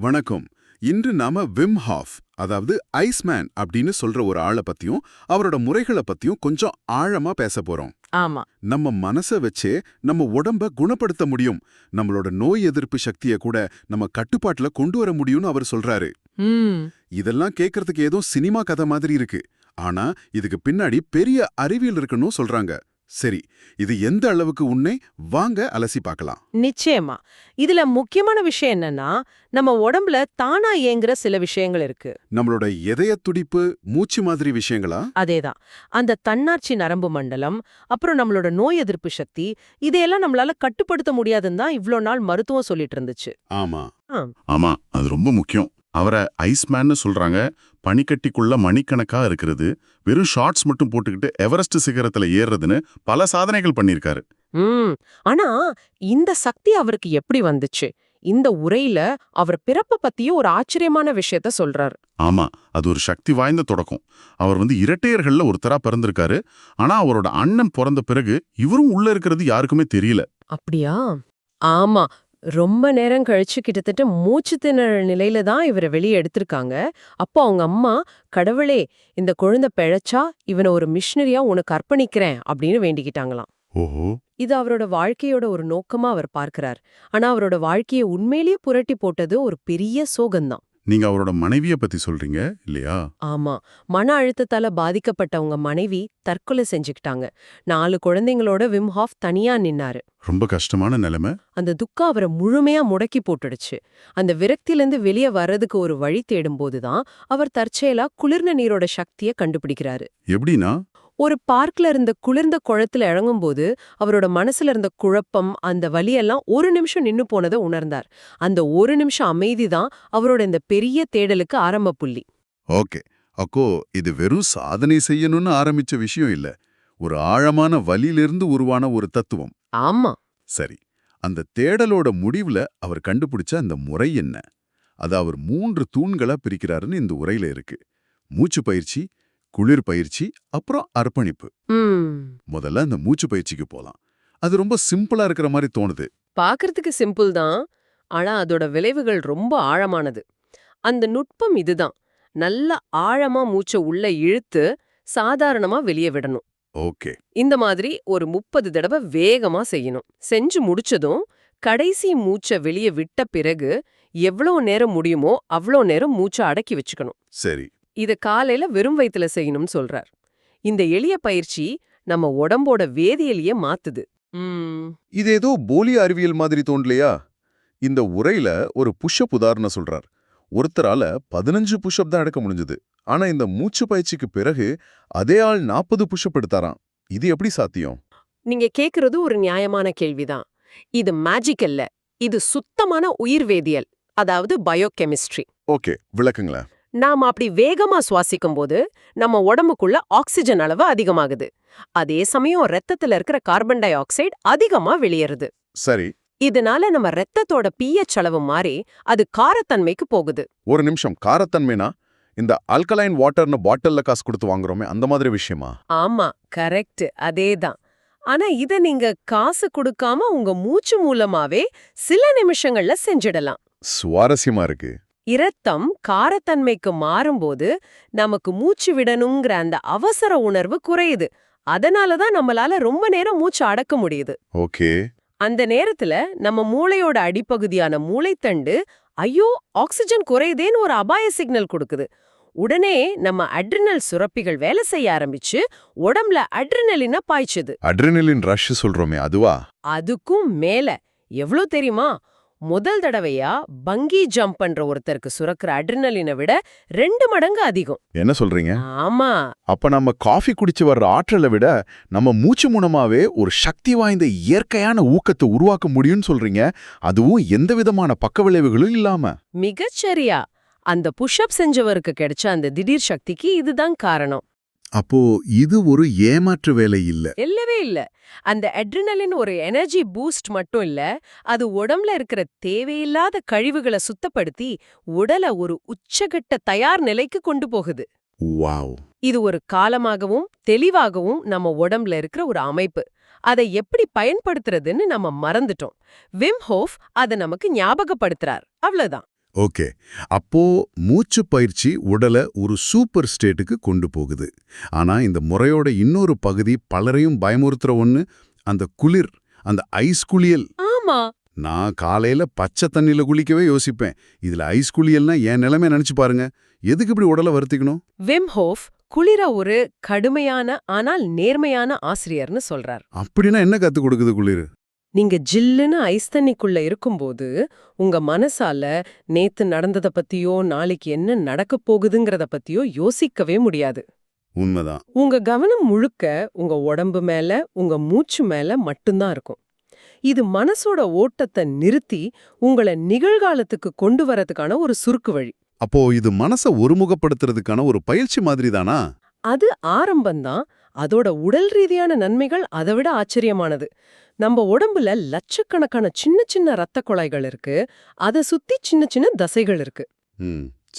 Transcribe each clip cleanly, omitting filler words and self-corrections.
வணக்கம். இன்று நாம விம் ஹாஃப், அதாவது ஐஸ்மேன் அப்படின்னு சொல்ற ஒரு ஆளை பத்தியும் அவரோட முறைகளை பத்தியும் கொஞ்சம் ஆழமா பேச போறோம். ஆமா. நம்ம மனச வச்சே நம்ம உடம்ப குணப்படுத்த முடியும், நம்மளோட நோய் எதிர்ப்பு சக்தியை கூட நம்ம கட்டுப்பாட்டுல கொண்டு வர முடியும்னு அவர் சொல்றாரு. ம் இதெல்லாம் கேட்கறதுக்கு ஏதோ சினிமா கதை மாதிரி இருக்கு. ஆனா இதுக்கு பின்னாடி பெரிய அறிவியல் இருக்குன்னு சொல்றாங்க. சரி, இது எந்த அளவுக்கு உண்மை, வாங்க அலசி பார்க்கலாம். நிச்சயமா. இதுல முக்கியமான விஷயம் என்னன்னா, நம்ம உடம்புல தானா இயங்குற சில விஷயங்கள் இருக்கு. நம்மளோட இதய துடிப்பு, மூச்சு மாதிரி விஷயங்களா? அதேதான். அந்த தன்னாட்சி நரம்பு மண்டலம், அப்புறம் நம்மளோட நோய் எதிர்ப்பு சக்தி, இதையெல்லாம் நம்மளால கட்டுப்படுத்த முடியாதுன்னு தான் இவ்ளோ நாள் மருத்துவம் சொல்லிட்டு இருந்துச்சு. ஆமா. ஆமா, அது ரொம்ப முக்கியம். அவரை ஐஸ்மேன்னு சொல்றாங்க. பனிக்கட்டிக்குள்ள மணிக்கணக்கா இருக்கிறது, வெறும் ஷார்ட்ஸ் மட்டும் போட்டுக்கிட்டு எவரெஸ்ட் சிகரத்துல ஏறுறதுன்னு பல சாதனைகள் பண்ணிருக்காரு. ஆனா இந்த சக்தி அவருக்கு எப்படி வந்துச்சு? இந்த உரையில அவர் பிறப்ப பத்தியும் ஒரு ஆச்சரியமான விஷயத்த சொல்றாரு. ஆமா, அது ஒரு சக்தி வாய்ந்த தொடக்கம். அவர் இரட்டையர்கள்ல ஒருத்தரா பிறந்திருக்காரு. ஆனா அவரோட அண்ணன் பிறந்த பிறகு இவரும் உள்ள இருக்கிறது யாருக்குமே தெரியல. அப்படியா? ஆமா. ரொம்ப நேரம் கழிச்சு கிட்டத்தட்ட மூச்சு திணறல் நிலையில தான் இவரை வெளியே எடுத்திருக்காங்க. அப்போ அவங்க அம்மா, கடவுளே, இந்த குழந்தை பிழைச்சா இவனை ஒரு மிஷனரியா உனக்கு அர்ப்பணிக்கிறேன் அப்படின்னு வேண்டிக்கிட்டாங்களாம். ஓஹோ. இது அவரோட வாழ்க்கையோட ஒரு நோக்கமா அவர் பார்க்கிறார். ஆனா அவரோட வாழ்க்கையை உண்மையிலேயே புரட்டி போட்டது ஒரு பெரிய சோகம்தான். நீங்க அவரோட மனைவிய பத்தி சொல்றீங்க இல்லையா? ஆமா. மன அழுத்தத்தால பாதிக்கப்பட்டவங்க மனைவி தற்கொலை செஞ்சுக்கிட்டாங்க. 4 குழந்தைங்களோட விம் ஹாஃப் தனியா நின்னாரு. ரொம்ப கஷ்டமான நிலைமை. அந்த துக்கம் அவரை முழுமையா முடக்கி போட்டுடுச்சு. அந்த விரக்தியிலிருந்து வெளியே வர்றதுக்கு ஒரு வழி தேடும்போதுதான் அவர் தற்செயலா குளிர்ந்த நீரோட சக்தியை கண்டுபிடிக்கிறாரு. எப்படின்னா, ஒரு பார்க்ல இருந்த குளிர்ந்த குளத்துல இறங்கும்போது அவரோட மனசுல இருந்த குழப்பம், அந்த வலியெல்லாம் ஒரு நிமிஷம் நின்னு போனதை உணர்ந்தார். அந்த ஒரு நிமிஷம் அமைதிதான் அவரோட இந்த பெரிய தேடலுக்கு ஆரம்ப புள்ளி. ஓகே, அக்கோ இது வெறும் சாதனை செய்யணும்னு ஆரம்பிச்ச விஷயம் இல்ல, ஒரு ஆழமான வலியிலிருந்து உருவான ஒரு தத்துவம். ஆமா. சரி, அந்த தேடலோட முடிவுல அவர் கண்டுபிடிச்ச அந்த முறை என்ன? அது அவர் 3 தூண்களா பிரிக்கிறாருன்னு இந்த உரையில இருக்கு. மூச்சு பயிற்சி, குளிர் பயிற்சி, அப்புறம் அர்ப்பணிப்பு. முதல்ல அந்த மூச்சு பயிற்சிக்கு போலாம். அது ரொம்ப சிம்பிளா இருக்கிற மாதிரி தோணுது. பாக்குறதுக்கு சிம்பிள் தான், ஆனா அதோட விளைவுகள் ரொம்ப ஆழமானது. அந்த நுட்பம் இதுதான். நல்ல ஆழமா மூச்சை உள்ள இழுத்து சாதாரணமா வெளியே விடணும். ஓகே. இந்த மாதிரி ஒரு 30 தடவை வேகமா செய்யணும். செஞ்சு முடிச்சதும் கடைசி மூச்சை வெளியே விட்ட பிறகு எவ்வளவு நேரம் முடியுமோ அவ்வளோ நேரம் மூச்சை அடக்கி வச்சுக்கணும். சரி. இத காலையில வெறும் வயித்துல செய்யணும்னு சொல்றார். இந்த எளிய பயிற்சி நம்ம உடம்போட வேதியியலையே மாத்துது. இது ஏதோ போலி அறிவியல் மாதிரி தோன்றலையா? இந்த உரையில ஒரு புஷ்அப் உதாரணம் சொல்றார். ஒருத்தரால 15 புஷ்அப் தான் எடுக்க முடிஞ்சது. ஆனா இந்த மூச்சு பயிற்சிக்கு பிறகு அதே ஆள் 40 புஷ்அப் எடுத்தாராம். இது எப்படி சாத்தியம்? நீங்க கேக்குறது ஒரு நியாயமான கேள்விதான். இது மேஜிக் இல்ல, இது சுத்தமான உயிர்வேதியியல், அதாவது பயோகெமிஸ்ட்ரி. ஓகே, விளக்குங்களேன். நாம அப்படி வேகமா சுவாசிக்கும் போது நம்ம உடம்புக்குள்ள ஆக்சிஜன் அளவு அதிகமாகுது. அதே சமயம் ரத்தத்துல இருக்கிற கார்பன் டை ஆக்சைடு அதிகமா வெளியேறுது. சரி. இதனால நம்ம ரத்தத்தோட pH அளவு மாறி அது காரத்தன்மைக்கு போகுது. ஒரு நிமிஷம், காரத்தன்மைனா இந்த ஆல்கலைன் வாட்டர்னு பாட்டில்ல காசு கொடுத்து வாங்குறோமே அந்த மாதிரி விஷயமா? ஆமா, கரெக்ட், அதேதான். ஆனா இத நீங்க காசு கொடுக்காம உங்க மூச்சு மூலமாவே சில நிமிஷங்கள்ல செஞ்சிடலாம். சுவாரஸ்யமா இருக்கு. இரத்தம் காரத்தன்மைக்கு மாறும்போது நமக்கு மூச்சு விடணுங்கிற அந்த அவசர உணர்வு குறையுது. அதனாலதான் நம்மளால ரொம்ப நேரம் மூச்சு அடக்க முடியுது. ஓகே. அந்த நேரத்துல நம்ம மூளையோட அடிப்பகுதியான மூளைத்தண்டு, ஐயோ ஆக்சிஜன் குறையுதேன்னு ஒரு அபாய சிக்னல் கொடுக்குது. உடனே நம்ம அட்ரினல் சுரப்பிகள் வேலை செய்ய ஆரம்பிச்சு உடம்புல அட்ரினலின பாய்ச்சுது. அட்ரினலின் ரஷ் சொல்றோமே அதுவா? அதுக்கும் மேல, எவ்ளோ தெரியுமா? முதல் தடவையா பங்கி ஜம்ப் பண்ற ஒருத்தருக்கு சுரக்கிற அட்ரினலினை விட 2 மடங்கு அதிகம். என்ன சொல்றீங்க? ஆமா. அப்ப நம்ம காஃபி குடிச்சு வர்ற ஆற்றலை விட நம்ம மூச்சு மூலமாவே ஒரு சக்தி வாய்ந்த இயற்கையான ஊக்கத்தை உருவாக்க முடியும்னு சொல்றீங்க, அதுவும் எந்த விதமான பக்க விளைவுகளும் இல்லாம. மிகச்சரியா. அந்த புஷ்அப் செஞ்சவருக்கு கிடைச்ச அந்த திடீர் சக்திக்கு இதுதான் காரணம். அப்போ இது ஒரு ஏமாற்று வேலை இல்ல. இல்லவே இல்ல. அந்த அட்ரினலின் ஒரு எனர்ஜி பூஸ்ட் மட்டும் இல்ல, அது உடம்புல இருக்கிற தேவையில்லாத கழிவுகளை சுத்தப்படுத்தி உடலை ஒரு உச்சகட்ட தயார் நிலைக்கு கொண்டு போகுது. வாவ். இது ஒரு காலமாகவும் தெளிவாகவும் நம்ம உடம்புல இருக்கிற ஒரு அமைப்பு. அதை எப்படி பயன்படுத்துறதுன்னு நம்ம மறந்துட்டோம். விம் ஹோஃப் அதை நமக்கு ஞாபகப்படுத்துறார். அவ்வளவுதான். ஓகே. அப்போ மூச்சு பயிற்சி உடலை ஒரு சூப்பர் ஸ்டேட்டுக்கு கொண்டு போகுது. ஆனா இந்த முறையோட இன்னொரு பகுதி பலரையும் பயமுறுத்துற ஒண்ணு, அந்த குளிர், அந்த ஐஸ் குளியல். ஆமா. நான் காலையில பச்சை தண்ணியில குளிக்கவே யோசிப்பேன். இதுல ஐஸ் குளியல்னா என் நிலைமை நினைச்சு பாருங்க. எதுக்கு இப்படி உடலை வருத்திக்கணும்? விம் ஹோஃப் குளிர ஒரு கடுமையான ஆனால் நேர்மையான ஆசிரியர்னு சொல்றார். அப்படின்னா என்ன கத்து கொடுக்குது குளிர்? நீங்க ஜில்லுன்னு ஐஸ் தண்ணிக்குள்ள இருக்கும்போது உங்க மனசால நேத்து நடந்தத பத்தியோ நாளைக்கு என்ன நடக்கப் போகுதுங்கிறத பத்தியோ யோசிக்கவே முடியாது. உண்மைதான். உங்க கவனம் முழுக்க உங்க உடம்பு மேல உங்க மூச்சு மேல மட்டும்தான் இருக்கும். இது மனசோட ஓட்டத்தை நிறுத்தி உங்களை நிகழ்காலத்துக்கு கொண்டு வரதுக்கான ஒரு சுருக்கு வழி. அப்போ இது மனசை ஒருமுகப்படுத்துறதுக்கான ஒரு பயிற்சி மாதிரி தானா? அது ஆரம்பம்தான். அதோட உடல் ரீதியான நன்மைகள் அதை விட ஆச்சரியமானது. நம்ம உடம்புல லட்சக்கணக்கான சின்ன சின்ன ரத்த குழாய்கள் இருக்கு. அதை சுத்தி சின்ன சின்ன தசைகள் இருக்கு.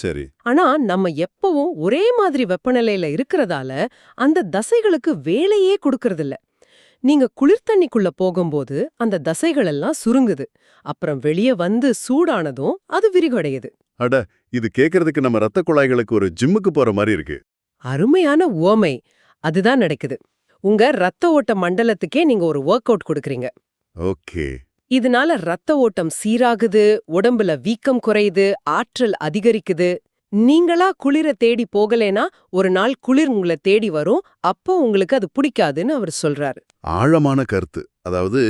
சரி. ஆனா நம்ம எப்பவும் ஒரே மாதிரி வெப்பநிலையில இருக்கிறதால அந்த தசைகளுக்கு வேலையே கொடுக்கறதில்ல. நீங்க குளிர்தண்ணிக்குள்ள போகும்போது அந்த தசைகள் எல்லாம் சுருங்குது. அப்புறம் வெளியே வந்து சூடானதும் அது விரிவடையுது. அட, இது கேக்குறதுக்கு நம்ம ரத்த குழாய்களுக்கு ஒரு ஜிம்முக்கு போற மாதிரி இருக்கு. அருமையான உவமை. அதுதான் நடக்குது. உங்க ரத்த ஓட்ட மண்டலத்துக்கே நீங்க ஒரு ஒர்க் அவுட் கொடுக்கறீங்க. ஓகே. இதனால ரத்த ஓட்டம் சீராகுது, உடம்புல வீக்கம் குறையுது, ஆற்றல் அதிகரிக்குது. நீங்களா குளிர தேடி போகலேனா ஒரு நாள் குளிர் உங்களை தேடி வரும். அப்போ உங்களுக்கு அது பிடிக்காதுன்னு அவர் சொல்றாரு. ஆழமான கருத்து. அதாவது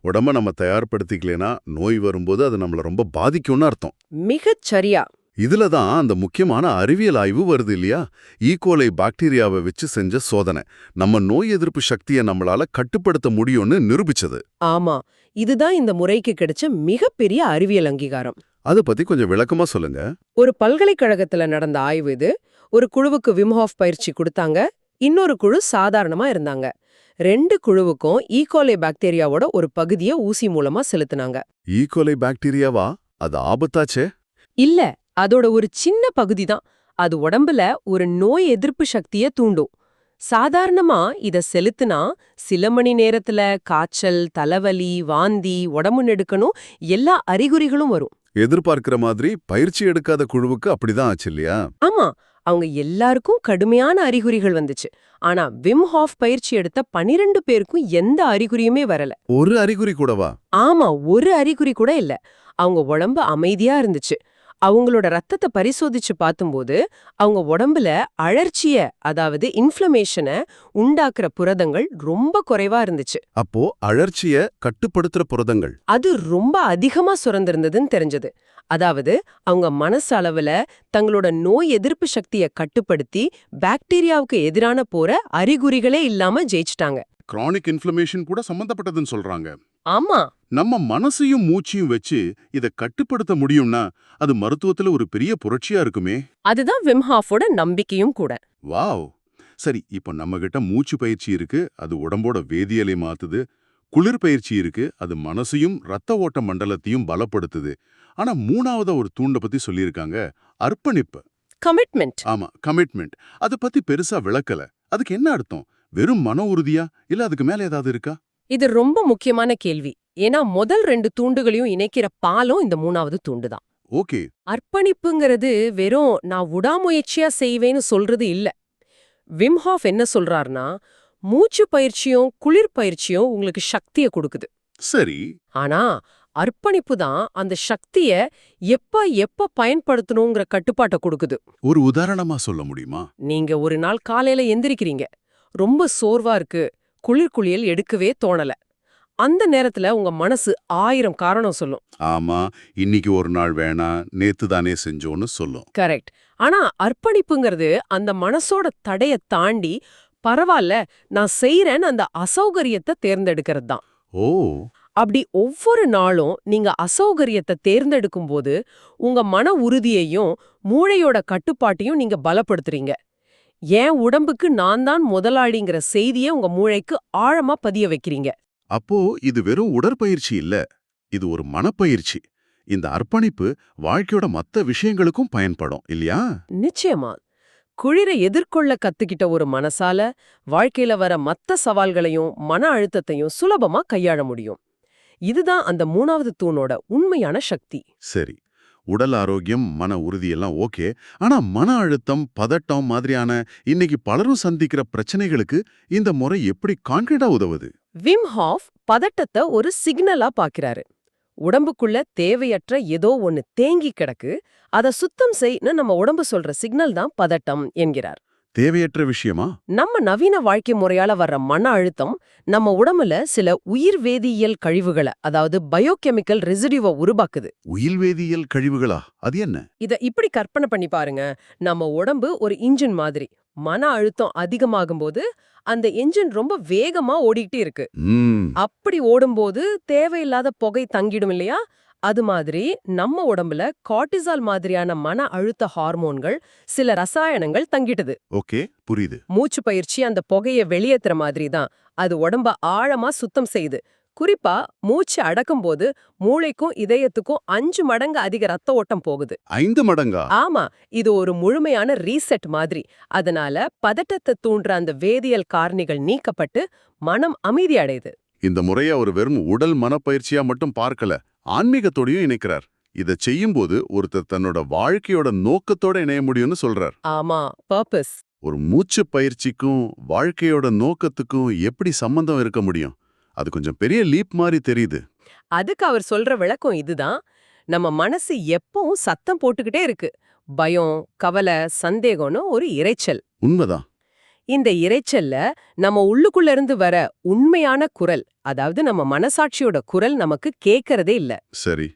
உடம்ப நம்ம தயார்படுத்திக்கலைன்னா நோய் வரும்போது அது நம்மள ரொம்ப பாதிக்கும்னு அர்த்தம். மிகச் சரியா. இதுல தான் அந்த முக்கியமான அறிவியல் ஆய்வு வருது இல்லையா? ஈகோலை பாக்டீரியாவை வச்சு செஞ்ச சோதனை நம்ம நோய் எதிர்ப்பு சக்தியை நம்மளால கட்டுப்படுத்த முடியும்னு நிரூபிச்சது. ஆமா, இதுதான் இந்த முறைக்கு கிடைச்ச மிகப்பெரிய அறிவியல் அங்கீகாரம். அதை பத்தி கொஞ்சம் விளக்கமா சொல்லுங்க. ஒரு பல்கலைக்கழகத்துல நடந்த ஆய்வு இது. ஒரு குழுவுக்கு விம் ஹோஃப் பயிற்சி கொடுத்தாங்க, இன்னொரு குழு சாதாரணமா இருந்தாங்க. 2 குழுவுக்கும் ஈகோலை பாக்டீரியாவோட ஒரு பகுதியை ஊசி மூலமா செலுத்துனாங்க. ஈகோலை பாக்டீரியாவா? அது ஆபத்தாச்சே. இல்ல, அதோட ஒரு சின்ன பகுதி தான். அது உடம்புல ஒரு நோய் எதிர்ப்பு சக்தியை தூண்டும். சாதாரணமா இத செலுத்துனா சில மணி நேரத்துல காய்ச்சல், தலைவலி, வாந்தி, உடம்பு நடுக்கணும் எல்லா அறிகுறிகளும் வரும். எதிர்பார்க்கிற மாதிரி பயிற்சி எடுக்காத குழுவுக்கு அப்படிதான் ஆச்சு இல்லையா? ஆமா, அவங்க எல்லாருக்கும் கடுமையான அறிகுறிகள் வந்துச்சு. ஆனா விம் ஹாஃப் பயிற்சி எடுத்த 12 பேருக்கும் எந்த அறிகுறியுமே வரல. ஒரு அறிகுறி கூடவா? ஆமா, ஒரு அறிகுறி கூட இல்ல. அவங்க உடம்பு அமைதியா இருந்துச்சு. அவங்களோட ரத்தத்தை பரிசோதிச்சு பார்த்தும்போது அவங்க உடம்புல அழற்சிய, அதாவது இன்ஃப்ளமேஷனை உண்டாக்குற புரதங்கள் ரொம்ப குறைவா இருந்துச்சு. அப்போ அழற்சிய கட்டுப்படுத்துற புரதங்கள் அது ரொம்ப அதிகமா சுரந்திருந்ததுன்னு தெரிஞ்சது. அதாவது அவங்க மனசு அளவுல தங்களோட நோய் எதிர்ப்பு சக்தியை கட்டுப்படுத்தி பாக்டீரியாவுக்கு எதிரான போற அறிகுறிகளே இல்லாம ஜெயிச்சிட்டாங்க. கிரானிக் இன்ஃப்ளமேஷன் கூட சம்பந்தப்பட்டதுன்னு சொல்றாங்க. ஆமா, நம்ம மனசையும் மூச்சையும் வச்சு இத கட்டுப்படுத்த முடியும்னா அது மருத்துவத்துல ஒரு பெரிய புரட்சியா இருக்குமே. அதுதான் விம் ஹாஃபோட நம்பிக்கையும் கூட. வாவ். சரி, இப்போ நம்ம கிட்ட மூச்சு பயிற்சி இருக்கு, அது உடம்போட வேதியியலை மாத்துது. குளிர் பயிற்சி இருக்கு, அது மனசையும் ரத்த ஓட்ட மண்டலத்தையும் பலப்படுத்துது. ஆனா 3ஆவதா ஒரு தூண்ட பத்தி சொல்லியிருக்காங்க, அர்ப்பணிப்பு. கமிட்மெண்ட். ஆமா, கமிட்மெண்ட். அத பத்தி பெருசா விளக்கல. அதுக்கு என்ன அர்த்தம்? வெறும் மன உறுதியா, இல்ல அதுக்கு மேல ஏதாவது இருக்கா? இது ரொம்ப முக்கியமான கேள்வி. ஏன்னா முதல் 2 தூண்டுகளையும் இணைக்கிற பாலம் இந்த 3ஆவது தூண்டு தான். ஓகே. அர்ப்பணிப்புங்கிறது வெறும் நான் விடாமுயற்சியா செய்வேன்னு சொல்றது இல்ல. விம் ஹாஃப் என்ன சொல்றாருன்னா, மூச்சு பயிற்சியும் குளிர் பயிற்சியும் உங்களுக்கு சக்தியை கொடுக்குது. சரி. ஆனா அர்ப்பணிப்பு தான் அந்த சக்திய எப்ப பயன்படுத்தணுங்கிற கட்டுப்பாட்டை கொடுக்குது. ஒரு உதாரணமா சொல்ல முடியுமா? நீங்க ஒரு நாள் காலையில எந்திரிக்கிறீங்க, ரொம்ப சோர்வா இருக்கு, குளியல் எடுக்கவே தோணல. அந்த நேரத்துல உங்க மனசு 1000 காரணம் சொல்லும். ஆமா, இன்னைக்கு ஒரு நாள் வேணாம், நேத்து தானே செஞ்சோன்னு சொல்லும். கரெக்ட். ஆனா அர்ப்பணிப்புங்கிறது அந்த மனசோட தடைய தாண்டி பரவாயில்ல நான் செய்யறேன்னு அந்த அசௌகரியத்தை தேர்ந்தெடுக்கிறது தான். ஓ. அப்படி ஒவ்வொரு நாளும் நீங்க அசௌகரியத்தை தேர்ந்தெடுக்கும் போது உங்க மன உறுதியையும் மூளையோட கட்டுப்பாட்டையும் நீங்க பலப்படுத்துறீங்க. என் உடம்புக்கு நான் தான் முதலாளிங்கிற செய்தியை உங்க மூளைக்கு ஆழமா பதிய வைக்கிறீங்க. அப்போ இது வெறும் உடற்பயிற்சி இல்ல, இது ஒரு மனப்பயிற்சி. இந்த அர்ப்பணிப்பு வாழ்க்கையோட மத்த விஷயங்களுக்கும் பயன்படும் இல்லையா? நிச்சயமா. குளிரை எதிர்கொள்ள கத்துக்கிட்ட ஒரு மனசால வாழ்க்கையில வர மத்த சவால்களையும் மன அழுத்தத்தையும் சுலபமா கையாள முடியும். இதுதான் அந்த 3ஆவது தூணோட உண்மையான சக்தி. சரி. உடல் ஆரோக்கியம், மன உறுதியெல்லாம் ஓகே. ஆனா மன அழுத்தம், பதட்டம் மாதிரியான இன்னைக்கு பலரும் சந்திக்கிற பிரச்சனைகளுக்கு இந்த முறை எப்படி கான்கிரீட்டா உதவுது? விம் ஹாஃப் பதட்டத்தை ஒரு சிக்னலா பாக்குறாரு. உடம்புக்குள்ள தேவையற்ற ஏதோ ஒன்னு தேங்கி கிடக்கு, அத சுத்தம் செய்யன்னு நம்ம உடம்பு சொல்ற சிக்னல் தான் பதட்டம் என்கிறார். தேவையற்ற விஷயமா? நம்ம நவீன வாழ்க்கை முறையால வர்ற மன அழுத்தம் நம்ம உடம்புல சில உயிர் வேதியியல் கழிவுகளை, அதாவது பயோகெமிக்கல் ரெசிடியூவை உருவாக்குது. உயிர்வேதியியல் கழிவுகளா? அது என்ன? இத இப்படி கற்பனை பண்ணி பாருங்க. நம்ம உடம்பு ஒரு இன்ஜின் மாதிரி. மன அழுத்தம் அதிகமாகும்போது அந்த என்ஜின் ரொம்ப வேகமா ஓடிட்டு இருக்கு. அப்படி ஓடும்போது தேவையில்லாத புகை தங்கிடும் இல்லையா? அது மாதிரி நம்ம உடம்புல கார்டிசால் மாதிரியான மன அழுத்த ஹார்மோன்கள், சில ரசாயனங்கள் தங்கிடுது. ஓகே, புரியுது. மூச்சு பயிற்சி அந்த புகையை வெளியேத்துற மாதிரி தான். அது உடம்ப ஆழமா சுத்தம் செய்யுது. குறிப்பா மூச்சு அடக்கும்போது மூளைக்கும் இதயத்துக்கும் 5 மடங்கு அதிக ரத்த ஓட்டம் போகுது. 5 மடங்கா? ஆமா, இது ஒரு முழுமையான ரீசெட் மாதிரி. அதனால பதட்டத்தை தூண்டுற அந்த வேதியியல் காரணிகள் நீக்கப்பட்டு மனம் அமைதி அடையுது. இந்த முறையை அவர் வெறும் உடல் மனப்பயிற்சியா மட்டும் பார்க்கல, ஆன்மீகத்தோடையும் இணைக்கிறார். இத செய்யும்போது ஒருத்தர் தன்னோட வாழ்க்கையோட நோக்கத்தோட இணைய முடியும்னு சொல்றார். ஆமா, பர்பஸ். ஒரு மூச்சு பயிற்சிக்கும் வாழ்க்கையோட நோக்கத்துக்கும் எப்படி சம்பந்தம் இருக்க முடியும்? அது கொஞ்சம் பெரிய லீப் மாதிரி தெரியுது. அதுக்கு அவர் சொல்ற விளக்கம் இதுதான். நம்ம மனசு எப்பவும் சத்தம் போட்டுக்கிட்டே இருக்கு. பயம், கவலை, சந்தேகம்னு ஒரு இரைச்சல். உண்மைதான். இந்த இரைச்சல்ல நம்ம உள்ளுக்குள்ள இருந்து வர உண்மையான குரல், அதாவது நம்ம மனசாட்சியோட குரல் நமக்கு கேட்கறதே இல்ல. சரி.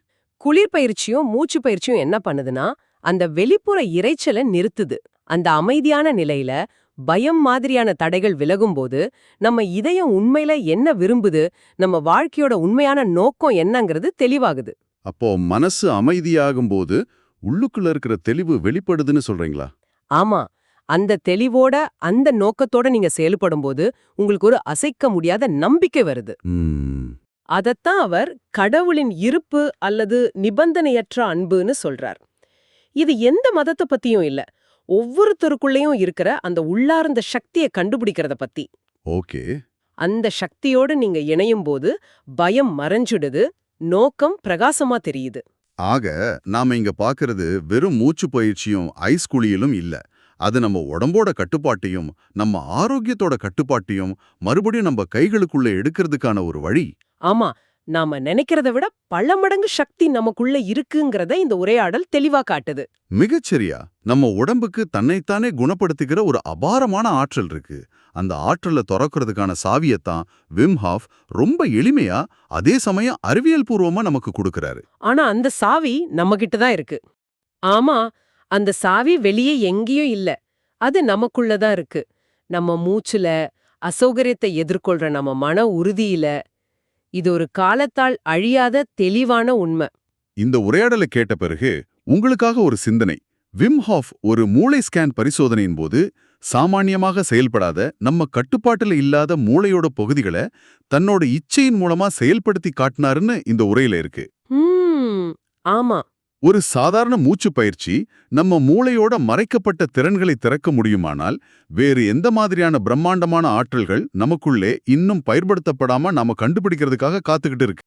குளிர் பயிற்சியும் மூச்சு பயிற்சியும் என்ன பண்ணுதுன்னா, அந்த வெளிப்புற இரைச்சலை நிறுத்துது. அந்த அமைதியான நிலையில பயம் மாதிரியான தடைகள் விலகும்போது நம்ம இதயம் உண்மையில என்ன விரும்புது, நம்ம வாழ்க்கையோட உண்மையான நோக்கம் என்னங்கிறது தெளிவாகுது. அப்போ மனசு அமைதியாகும்போது உள்ளுக்குள்ள இருக்கிற தெளிவு வெளிப்படுதுன்னு சொல்றீங்களா? ஆமா, அந்த தெளிவோட அந்த நோக்கத்தோட நீங்க செயல்படும்போது உங்களுக்கு ஒரு அசைக்க முடியாத நம்பிக்கை வருது. அதத்தான் அவர் கடவுளின் இருப்பு அல்லது நிபந்தனையற்ற அன்புன்னு சொல்றார். இது எந்த மதத்தை பத்தியும் இல்ல, ஒவ்வொருத்தருக்குள்ளேயும் இருக்கிற அந்த உள்ளார்ந்த சக்தியை கண்டுபிடிக்கிறத பத்தி. ஓகே. அந்த சக்தியோடு நீங்க இணையும் போது பயம் மறைஞ்சிடுது, நோக்கம் பிரகாசமா தெரியுது. ஆக நாம இங்க பாக்குறது வெறும் மூச்சு பயிற்சியும் ஐஸ் குளியலும் இல்ல. அது நம்ம உடம்போட கட்டுப்பாட்டையும் நம்ம ஆரோக்கியத்தோட கட்டுப்பாட்டையும் மறுபடியும் நம்ம கைகளுக்குள்ள எடுக்கிறதுக்கான ஒரு வழி. ஆமா, நாம நினைக்கிறத விட பல மடங்கு சக்தி நமக்குள்ள இருக்குங்கிறத இந்த உரையாடல் தெளிவா காட்டுது. மிகச்சரியா. நம்ம உடம்புக்கு தன்னைத்தானே குணப்படுத்திக்கிற ஒரு அபாரமான ஆற்றல் இருக்கு. அந்த ஆற்றலை துறக்கிறதுக்கான சாவியத்தான் விம் ஹாஃப் ரொம்ப எளிமையா அதே சமயம் அறிவியல் பூர்வமா நமக்கு கொடுக்கறாரு. ஆனா அந்த சாவி நம்ம கிட்ட தான் இருக்கு. ஆமா, அந்த சாவி வெளியே எங்கேயும் இல்ல, அது நமக்குள்ளதான் இருக்கு. நம்ம மூச்சுல, அசௌகரியத்தை எதிர்கொள்ற நம்ம மன உறுதியில. இது ஒரு காலத்தால் அழியாத தெளிவான உண்மை. இந்த உரையாடலை கேட்ட பிறகு உங்களுக்காக ஒரு சிந்தனை. விம் ஹாஃப் ஒரு மூளை ஸ்கேன் பரிசோதனையின் போது சாமானியமாக செயல்படாத, நம்ம கட்டுப்பாட்டுல இல்லாத மூளையோட பகுதிகளை தன்னோட இச்சையின் மூலமா செயல்படுத்தி காட்டினாருன்னு இந்த உரையில இருக்கு. ஆமா, ஒரு சாதாரண மூச்சு பயிற்சி நம்ம மூளையோட மறைக்கப்பட்ட திறன்களை திறக்க முடியுமானால், வேறு எந்த மாதிரியான பிரம்மாண்டமான ஆற்றல்கள் நமக்குள்ளே இன்னும் பயன்படுத்தப்படாம நாம கண்டுபிடிக்கிறதுக்காக காத்துக்கிட்டு இருக்கு?